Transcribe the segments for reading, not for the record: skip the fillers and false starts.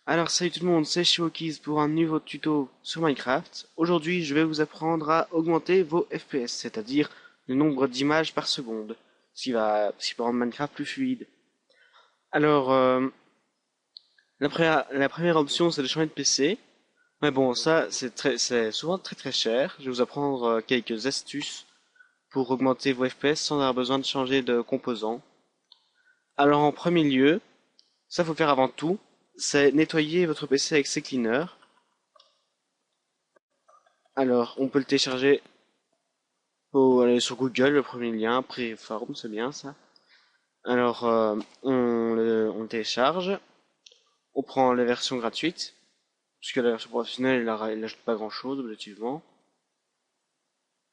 Alors salut tout le monde, c'est Shirokiz pour un nouveau tuto sur Minecraft. Aujourd'hui je vais vous apprendre à augmenter vos FPS, c'est-à-dire le nombre d'images par seconde, ce qui va rendre Minecraft plus fluide. Alors la première option c'est de changer de PC, mais bon ça c'est souvent très cher. Je vais vous apprendre quelques astuces pour augmenter vos FPS sans avoir besoin de changer de composants. Alors en premier lieu, ça faut faire avant tout, c'est nettoyer votre PC avec CCleaner. Alors, on peut le télécharger. Faut aller sur Google, le premier lien, Preform, c'est bien ça. Alors, on le télécharge. On prend la version gratuite, puisque la version professionnelle, elle n'ajoute pas grand-chose, objectivement.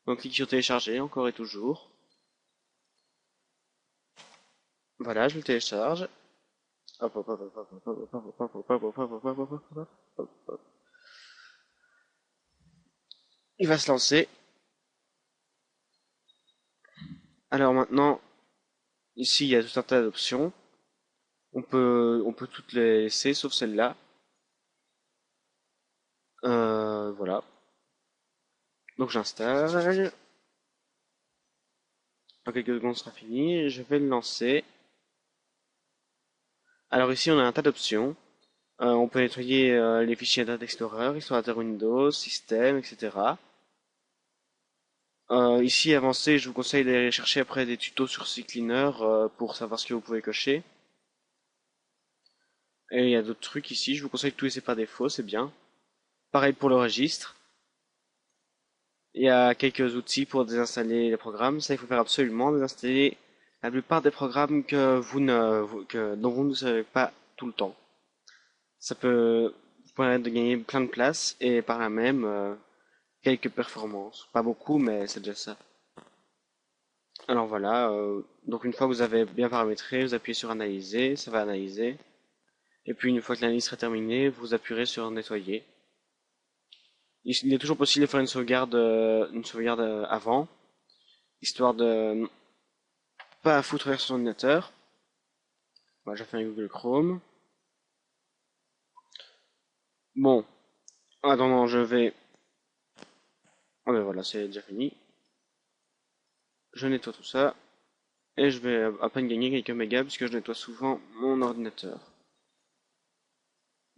On clique sur télécharger, encore et toujours. Voilà, je le télécharge. Hop, hop, hop, hop, hop, hop, hop, hop, hop, hop, hop, hop, hop, hop, hop, hop, hop, hop, hop. Il va se lancer. Alors maintenant, ici, il y a tout un tas d'options. On peut toutes les laisser, sauf celle-là. Voilà. Donc j'installe. Dans quelques secondes, ce sera fini. Je vais le lancer. Alors ici, on a un tas d'options. On peut nettoyer les fichiers Internet Explorer, explorateur Windows, système, etc. Ici, avancé, je vous conseille d'aller chercher après des tutos sur CCleaner pour savoir ce que vous pouvez cocher. Et il y a d'autres trucs ici. Je vous conseille de tout laisser par défaut, c'est bien. Pareil pour le registre. Il y a quelques outils pour désinstaller les programmes. Ça, il faut faire absolument désinstaller la plupart des programmes dont vous ne savez pas tout le temps. Ça peut vous permettre de gagner plein de place et par là même quelques performances. Pas beaucoup, mais c'est déjà ça. Alors voilà, donc une fois que vous avez bien paramétré, vous appuyez sur analyser, ça va analyser. Et puis une fois que l'analyse sera terminée, vous appuierez sur nettoyer. Il est toujours possible de faire une sauvegarde avant, histoire de pas foutre vers son ordinateur. Voilà, j'ai fait un Google Chrome. Bon, en attendant, je vais. Ah ben voilà, c'est déjà fini. Je nettoie tout ça. Et je vais à peine gagner quelques mégas puisque je nettoie souvent mon ordinateur.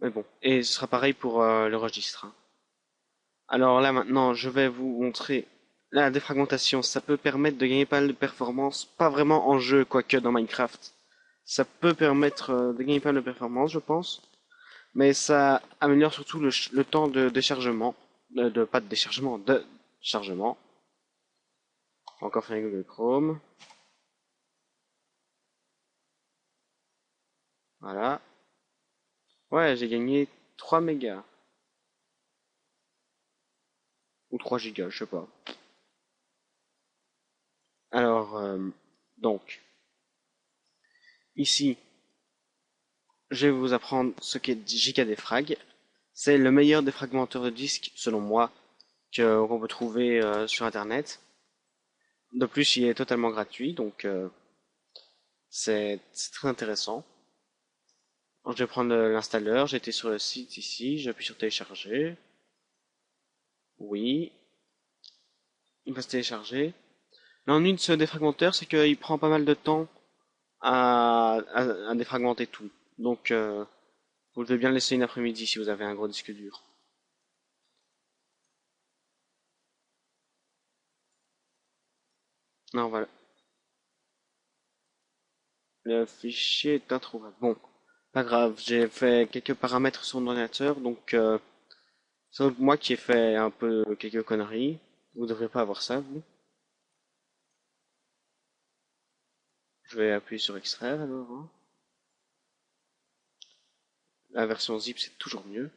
Mais bon, et ce sera pareil pour le registre, hein. Alors là maintenant, je vais vous montrer la défragmentation. Ça peut permettre de gagner pas mal de performance, pas vraiment en jeu, quoique dans Minecraft. Ça peut permettre de gagner pas mal de performance, je pense. Mais ça améliore surtout le temps de déchargement. Pas de déchargement, de chargement. Encore fait un Google Chrome. Voilà. Ouais, j'ai gagné 3 mégas. Ou 3 gigas, je sais pas. Alors, donc, ici, je vais vous apprendre ce qu'est JKDFrag. C'est le meilleur défragmenteur de disques, selon moi, qu'on peut trouver sur Internet. De plus, il est totalement gratuit, donc c'est très intéressant. Alors, je vais prendre l'installeur, j'étais sur le site ici, j'appuie sur télécharger. Oui, il va se télécharger. L'ennui de ce défragmenteur, c'est qu'il prend pas mal de temps à défragmenter tout. Donc, vous devez bien le laisser une après-midi si vous avez un gros disque dur. Non, voilà. Le fichier est introuvable. Bon, pas grave, j'ai fait quelques paramètres sur mon ordinateur, donc c'est moi qui ai fait un peu quelques conneries. Vous devrez pas avoir ça, vous. Je vais appuyer sur extraire alors, hein. La version zip c'est toujours mieux.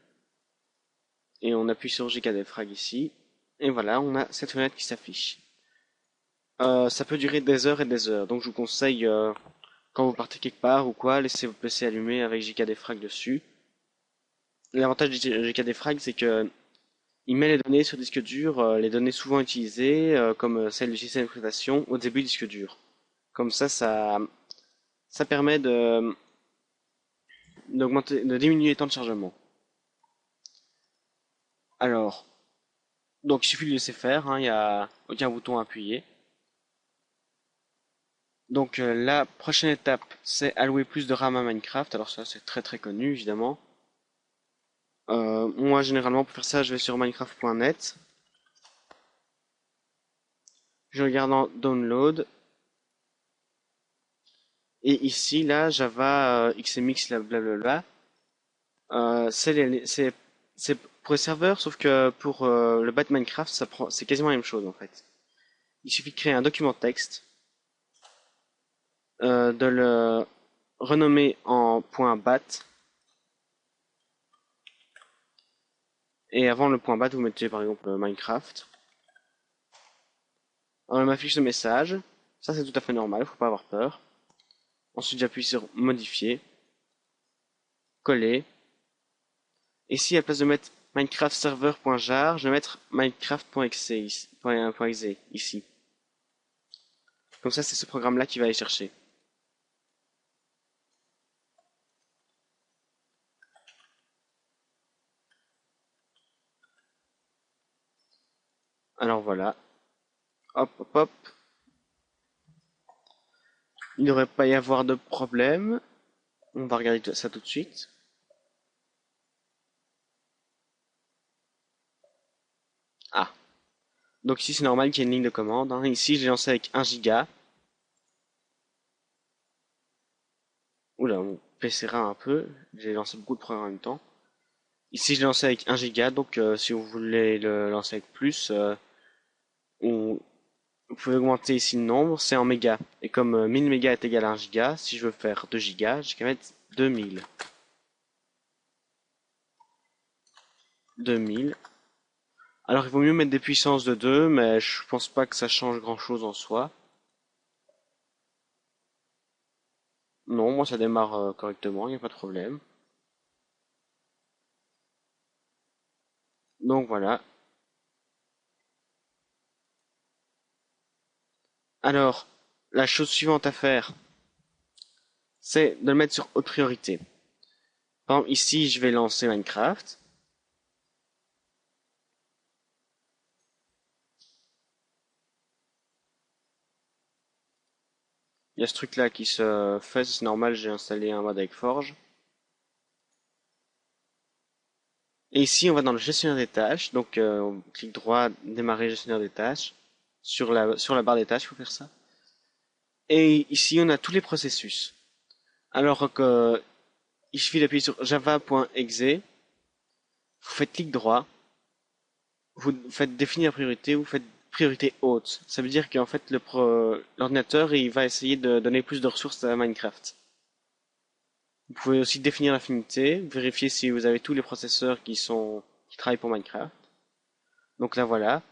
Et on appuie sur JKDFrag ici. Et voilà, on a cette fenêtre qui s'affiche. Ça peut durer des heures et des heures, donc je vous conseille, quand vous partez quelque part ou quoi, laissez votre PC allumé avec JKDFrag dessus. L'avantage de JKDFrag, c'est que il met les données sur disque dur, les données souvent utilisées, comme celles du système d'exploitation, au début du disque dur. Comme ça permet de diminuer les temps de chargement. Alors, donc il suffit de laisser faire, hein, il n'y a aucun bouton à appuyer. Donc la prochaine étape, c'est allouer plus de RAM à Minecraft. Alors ça, c'est très très connu, évidemment. Moi, généralement, pour faire ça, je vais sur minecraft.net. Je regarde en Download. Et ici, là, Java, XMX, blablabla. C'est pour les serveurs, sauf que pour le bat Minecraft, c'est quasiment la même chose, en fait. Il suffit de créer un document texte, de le renommer en .bat, et avant le .bat, vous mettez par exemple Minecraft. Alors, il m'affiche ce message. Ça, c'est tout à fait normal, faut pas avoir peur. Ensuite, j'appuie sur modifier, coller. Et ici, à la place de mettre Minecraft server.jar, je vais mettre Minecraft.exe ici. Comme ça, c'est ce programme-là qui va aller chercher. Alors voilà. Hop, hop, hop. Il ne devrait pas y avoir de problème. On va regarder ça tout de suite. Ah. Donc ici, c'est normal qu'il y ait une ligne de commande, hein. Ici, j'ai lancé avec 1 giga. Oula, mon PC rame un peu. J'ai lancé beaucoup de programmes en même temps. Ici, je l'ai lancé avec 1 giga. Donc si vous voulez le lancer avec plus, vous pouvez augmenter ici le nombre. C'est en mégas. Et comme 1000 mégas est égal à 1 giga, si je veux faire 2 gigas, j'ai qu'à mettre 2000. 2000. Alors, il vaut mieux mettre des puissances de 2, mais je pense pas que ça change grand-chose en soi. Non, moi ça démarre correctement, il n'y a pas de problème. Donc voilà. Alors, la chose suivante à faire, c'est de le mettre sur haute priorité. Par exemple, ici, je vais lancer Minecraft. Il y a ce truc-là qui se fait, c'est normal, j'ai installé un mode avec Forge. Et ici, on va dans le gestionnaire des tâches. Donc, on clique droit, démarrer gestionnaire des tâches. Sur la barre des tâches, il faut faire ça. Et ici, on a tous les processus. Alors que il suffit d'appuyer sur java.exe, vous faites clic droit, vous faites définir la priorité, vous faites priorité haute. Ça veut dire qu'en fait l'ordinateur il va essayer de donner plus de ressources à Minecraft. Vous pouvez aussi définir l'affinité, vérifier si vous avez tous les processeurs qui travaillent pour Minecraft. Donc là voilà.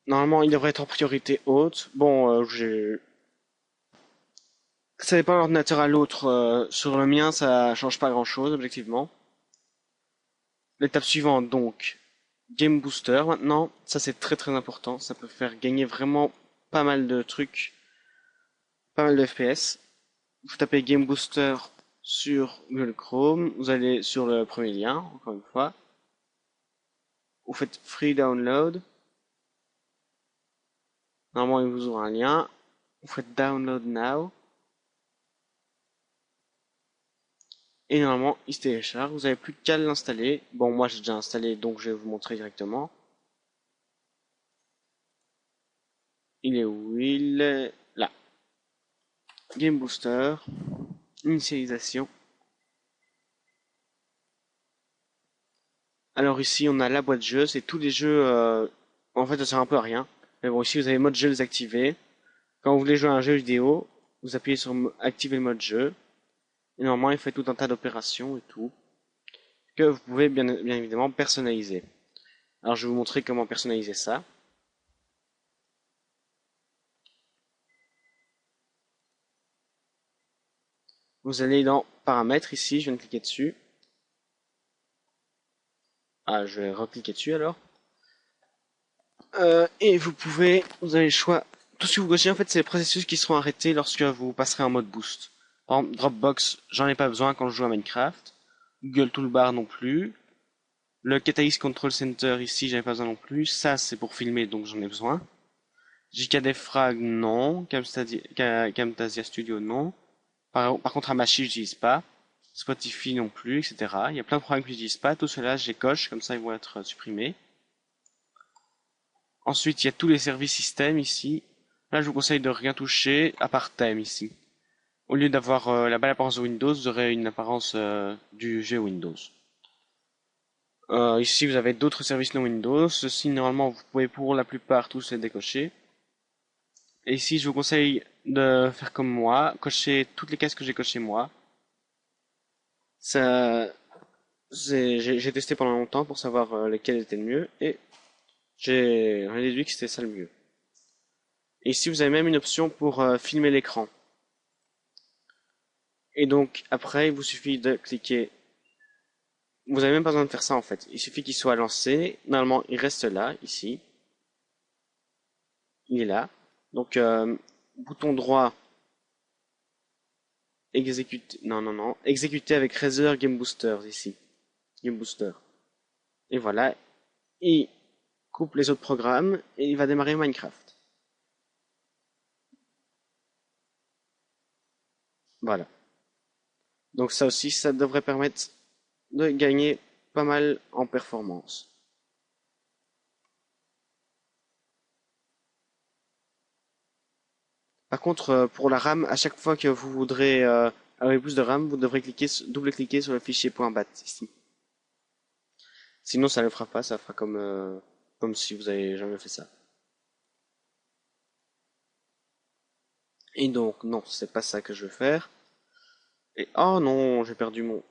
Normalement il devrait être en priorité haute. Bon, ça dépend d'un ordinateur à l'autre. Sur le mien ça change pas grand chose objectivement. L'étape suivante donc. Game Booster maintenant, ça c'est très très important, ça peut faire gagner vraiment pas mal de trucs, pas mal de FPS. Vous tapez Game Booster sur Google Chrome, vous allez sur le premier lien, encore une fois. Vous faites Free Download. Normalement il vous ouvre un lien. Vous faites Download Now. Et normalement il se télécharge, vous n'avez plus qu'à l'installer. Bon moi j'ai déjà installé donc je vais vous montrer directement. Il est où? Il est là. Game Booster. Initialisation. Alors ici on a la boîte jeu, c'est tous les jeux, en fait ça sert un peu à rien. Mais bon ici vous avez mode jeu désactivé. Quand vous voulez jouer à un jeu vidéo, vous appuyez sur activer le mode jeu. Et normalement il fait tout un tas d'opérations et tout. Que vous pouvez bien évidemment personnaliser. Alors je vais vous montrer comment personnaliser ça. Vous allez dans paramètres ici, je viens de cliquer dessus. Ah je vais recliquer dessus alors. Et vous avez le choix. Tout ce que vous cochez en fait c'est les processus qui seront arrêtés lorsque vous passerez en mode boost. Par exemple, Dropbox, j'en ai pas besoin quand je joue à Minecraft. Google Toolbar non plus. Le Catalyst Control Center ici, j'en ai pas besoin non plus. Ça, c'est pour filmer, donc j'en ai besoin. JKDFrag, non. Camtasia Studio, non. Par contre, Hamachi, j'utilise pas. Spotify non plus, etc. Il y a plein de programmes que j'utilise pas. Tout cela, je les coche, comme ça, ils vont être supprimés. Ensuite, il y a tous les services système ici. Là, je vous conseille de rien toucher, à part thème ici. Au lieu d'avoir la belle apparence de Windows, vous aurez une apparence du jeu Windows. Ici, vous avez d'autres services non Windows. Ceci, normalement, vous pouvez pour la plupart tous les décocher. Et ici, je vous conseille de faire comme moi, cocher toutes les cases que j'ai cochées moi. Ça, j'ai testé pendant longtemps pour savoir lesquelles étaient le mieux et j'ai déduit que c'était ça le mieux. Et ici, vous avez même une option pour filmer l'écran. Et donc, après, il vous suffit de cliquer. Vous avez même pas besoin de faire ça en fait. Il suffit qu'il soit lancé. Normalement, il reste là, ici. Il est là. Donc, bouton droit, exécuter. Non, non, non. Exécuter avec Razer Game Booster, ici. Game Booster. Et voilà. Il coupe les autres programmes et il va démarrer Minecraft. Voilà. Donc ça aussi, ça devrait permettre de gagner pas mal en performance. Par contre, pour la RAM, à chaque fois que vous voudrez avoir plus de RAM, vous devrez double-cliquer sur le fichier .bat ici. Sinon, ça ne le fera pas, ça fera comme si vous avez jamais fait ça. Et donc, non, c'est pas ça que je veux faire. Et oh non, j'ai perdu mon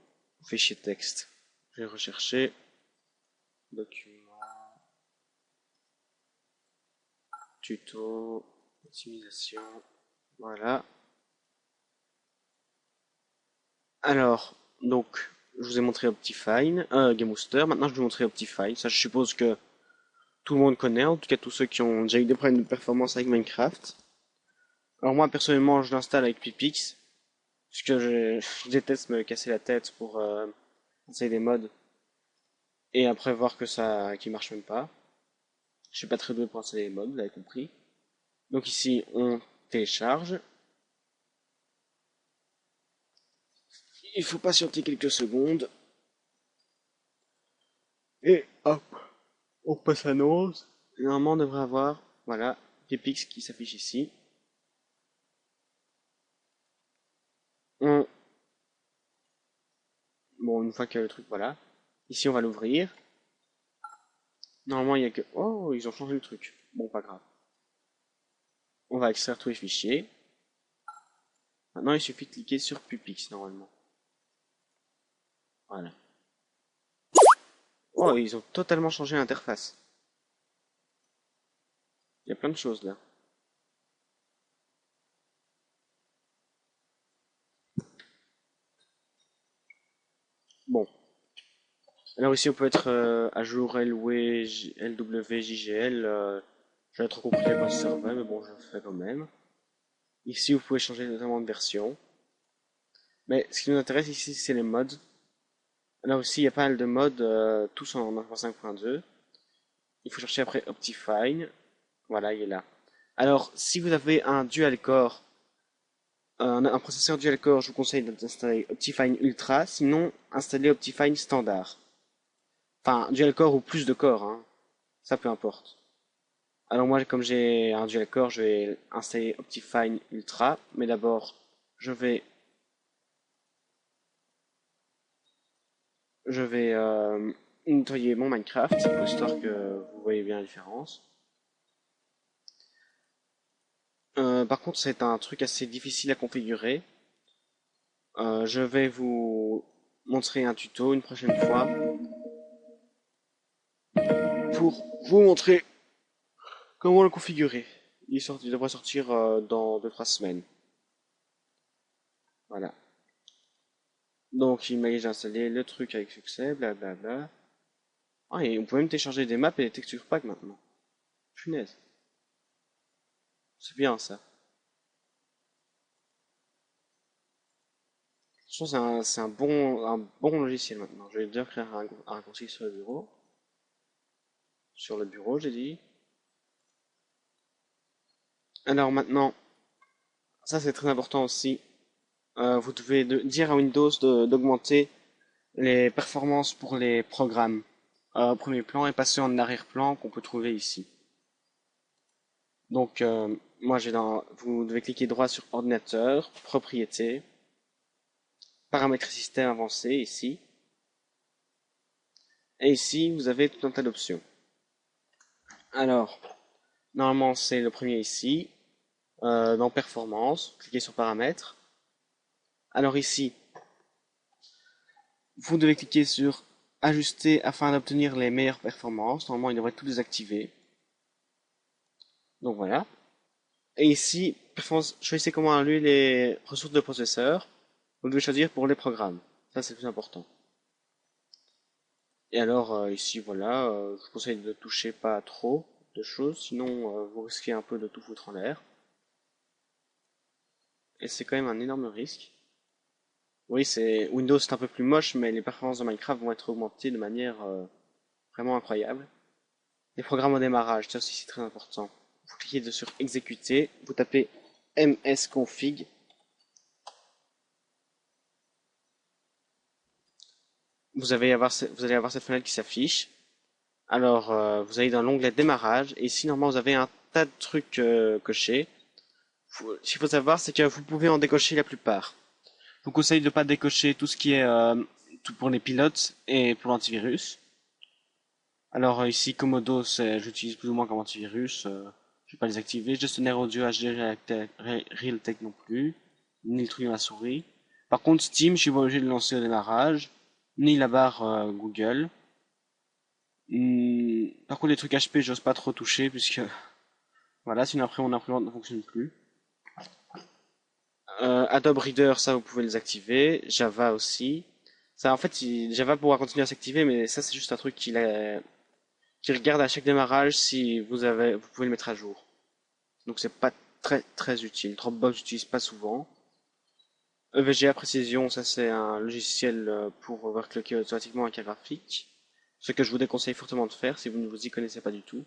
fichier texte. Je vais rechercher document, tuto, optimisation. Voilà. Alors, donc, je vous ai montré Optifine, GameBooster. Maintenant, je vais vous montrer Optifine. Ça, je suppose que tout le monde connaît, en tout cas tous ceux qui ont déjà eu des problèmes de performance avec Minecraft. Alors moi, personnellement, je l'installe avec Pipix, puisque je déteste me casser la tête pour essayer des mods et après voir que ça, qui marche même pas. Je suis pas très doué pour installer les mods, vous l'avez compris. Donc ici, on télécharge. Il faut patienter quelques secondes. Et hop, on passe à annonce. Normalement, on devrait avoir, voilà, Pipix qui s'affiche ici. On... Bon, une fois que le truc, voilà. Ici, on va l'ouvrir. Normalement, il y a que... Oh, ils ont changé le truc. Bon, pas grave. On va extraire tous les fichiers. Maintenant, il suffit de cliquer sur Pupix, normalement. Voilà. Oh, ils ont totalement changé l'interface. Il y a plein de choses, là. Bon. Alors ici, on peut être à jour LW, JGL. J'avais trop compris à quoi ça servait, mais bon, je le fais quand même. Ici, vous pouvez changer notamment de version. Mais ce qui nous intéresse ici, c'est les mods. Là aussi, il y a pas mal de mods, tous en 9.5.2. Il faut chercher après Optifine. Voilà, il est là. Alors, si vous avez un dual-core, un processeur dual-core, je vous conseille d'installer Optifine Ultra. Sinon, installez Optifine Standard. Enfin, dual-core ou plus de corps, hein. Ça, peu importe. Alors moi, comme j'ai un dual-core, je vais installer Optifine Ultra. Mais d'abord, je vais je vais nettoyer mon Minecraft, histoire que vous voyez bien la différence. Par contre, c'est un truc assez difficile à configurer. Je vais vous montrer un tuto une prochaine fois pour vous montrer comment le configurer. Il devrait sortir dans 2-3 semaines. Voilà. Donc, il m'a déjà installé le truc avec succès, blablabla. Ah, et on peut même télécharger des maps et des texture packs maintenant. Punaise. C'est bien ça. Franchement, c'est un bon logiciel maintenant. Je vais déjà créer un raccourci sur le bureau. Sur le bureau, j'ai dit. Alors maintenant, ça c'est très important aussi. Vous devez dire à Windows d'augmenter les performances pour les programmes au premier plan et passer en arrière-plan qu'on peut trouver ici. Donc, moi vous devez cliquer droit sur ordinateur, propriétés, paramètres système avancé ici. Et ici, vous avez tout un tas d'options. Alors, normalement, c'est le premier ici. Dans performance, cliquez sur paramètres. Alors ici, vous devez cliquer sur ajuster afin d'obtenir les meilleures performances. Normalement, il devrait tout désactiver. Donc voilà. Et ici, choisissez comment allumer les ressources de processeur. Vous devez choisir pour les programmes. Ça, c'est le plus important. Et alors, ici, voilà, je vous conseille de toucher pas trop de choses, sinon vous risquez un peu de tout foutre en l'air. Et c'est quand même un énorme risque. Oui, Windows c'est un peu plus moche, mais les performances de Minecraft vont être augmentées de manière vraiment incroyable. Les programmes au démarrage, ça aussi c'est très important. Vous cliquez sur exécuter, vous tapez msconfig. Vous allez avoir cette fenêtre qui s'affiche. Alors, vous allez dans l'onglet démarrage, et ici, normalement, vous avez un tas de trucs cochés. Ce qu'il faut savoir, c'est que vous pouvez en décocher la plupart. Je vous conseille de ne pas décocher tout ce qui est tout pour les pilotes et pour l'antivirus. Alors, ici, Komodo, j'utilise plus ou moins comme antivirus. Je vais pas les activer. Gestionnaire audio HD Realtek non plus. Ni le truc dans la souris. Par contre, Steam, je suis pas obligé de le lancer au démarrage. Ni la barre Google. Par contre, les trucs HP, j'ose pas trop toucher puisque voilà, sinon après mon imprimante ne fonctionne plus. Adobe Reader, ça vous pouvez les activer. Java aussi. Ça, en fait, Java pourra continuer à s'activer, mais ça c'est juste un truc qui regarde à chaque démarrage si vous pouvez le mettre à jour. Donc c'est pas très utile. Dropbox, j'utilise pas souvent. EVGA Précision, ça c'est un logiciel pour overclocker automatiquement un carte graphique. Ce que je vous déconseille fortement de faire si vous ne vous y connaissez pas du tout.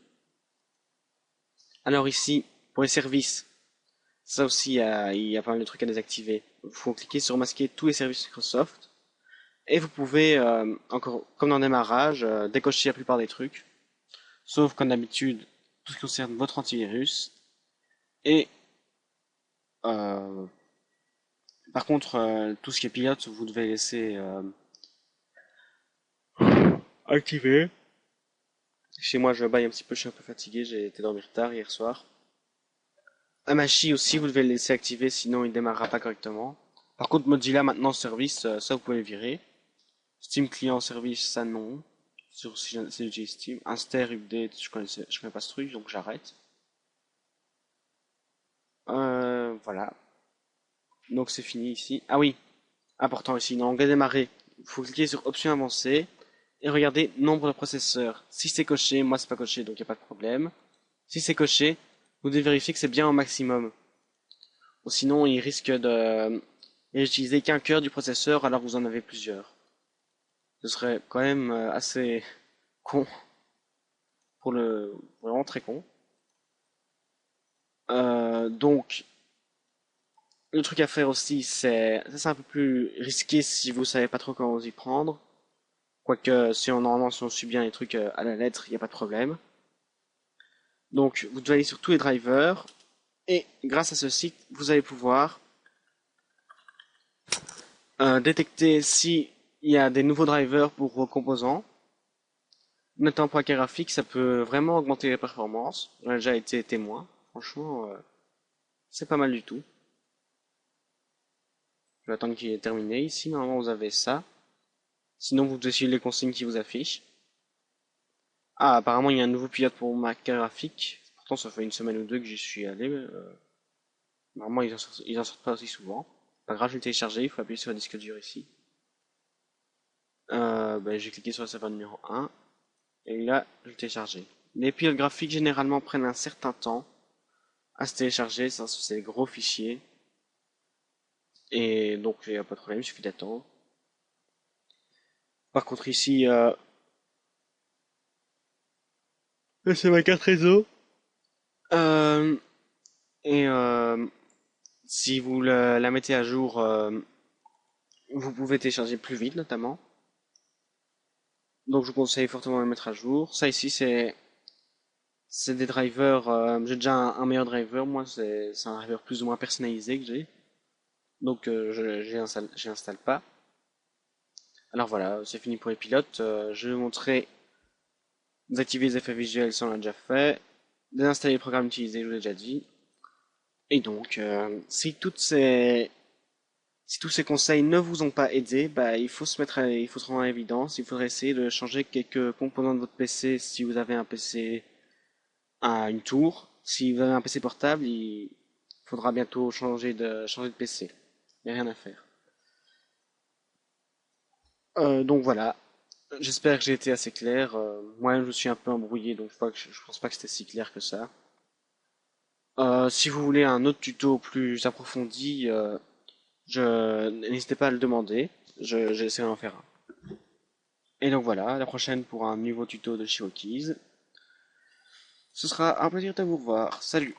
Alors ici, pour les services, ça aussi, il y a pas mal de trucs à désactiver. Il faut cliquer sur masquer tous les services Microsoft. Et vous pouvez, encore comme dans le démarrage, décocher la plupart des trucs. Sauf comme d'habitude, tout ce qui concerne votre antivirus. Et euh, par contre, tout ce qui est pilote, vous devez laisser activer. Chez moi, je baille un petit peu, je suis un peu fatigué, j'ai été dormir tard hier soir. Amashi aussi, vous devez le laisser activer, sinon il ne démarrera pas correctement. Par contre, Mozilla maintenant service, ça vous pouvez le virer. Steam client service, ça non. Si j'utilise Steam. Inster update, je connais pas ce truc, donc j'arrête. Voilà. Donc c'est fini ici. Ah oui, important ici, dans l'onglet démarrer, il faut cliquer sur options avancées et regarder nombre de processeurs. Si c'est coché, moi c'est pas coché, donc il n'y a pas de problème. Si c'est coché, vous devez vérifier que c'est bien au maximum. Ou sinon, il risque de n'utiliser qu'un cœur du processeur alors que vous en avez plusieurs. Ce serait quand même assez con vraiment très con. Donc, le truc à faire aussi, ça c'est un peu plus risqué si vous savez pas trop comment vous y prendre. Quoique, normalement, si on suit bien les trucs à la lettre, il n'y a pas de problème. Donc, vous devez aller sur tous les drivers, et grâce à ce site, vous allez pouvoir détecter s'il y a des nouveaux drivers pour vos composants. Notamment pour la carte graphique, ça peut vraiment augmenter les performances. J'en ai déjà été témoin. Franchement, c'est pas mal du tout. Je vais attendre qu'il ait terminé. Ici, normalement, vous avez ça. Sinon, vous devez suivre les consignes qui vous affichent. Ah, apparemment, il y a un nouveau pilote pour ma carte graphique. Pourtant, ça fait une semaine ou deux que j'y suis allé. Normalement, ils en sortent pas aussi souvent. Pas grave, je vais le télécharger. Il faut appuyer sur le disque dur ici. J'ai cliqué sur le serveur numéro 1. Et là, je vais le télécharger. Les pilotes graphiques, généralement, prennent un certain temps à se télécharger. Ça, c'est des gros fichiers. Et donc, il n'y a pas de problème, il suffit d'attendre. Par contre, ici, c'est ma carte réseau. Euh, et si vous la mettez à jour, vous pouvez télécharger plus vite, notamment. Donc, je vous conseille fortement de le mettre à jour. Ça ici, c'est des drivers. J'ai déjà un meilleur driver. Moi, c'est un driver plus ou moins personnalisé que j'ai. Donc, j'installe pas. Alors voilà, c'est fini pour les pilotes. Je vais vous montrer d'activer les effets visuels, ça on l'a déjà fait. Désinstaller les programmes utilisés, je vous l'ai déjà dit. Et donc, si tous ces conseils ne vous ont pas aidé, bah, il faut se rendre en évidence. Il faudrait essayer de changer quelques composants de votre PC si vous avez un PC à une tour. Si vous avez un PC portable, il faudra bientôt changer de PC. Il n'y a rien à faire. Donc voilà. J'espère que j'ai été assez clair. Moi-même, je suis un peu embrouillé, donc je pense pas que c'était si clair que ça. Si vous voulez un autre tuto plus approfondi, n'hésitez pas à le demander. J'essaierai d'en faire un. Et donc voilà, à la prochaine pour un nouveau tuto de Shirokeys. Ce sera un plaisir de vous revoir. Salut!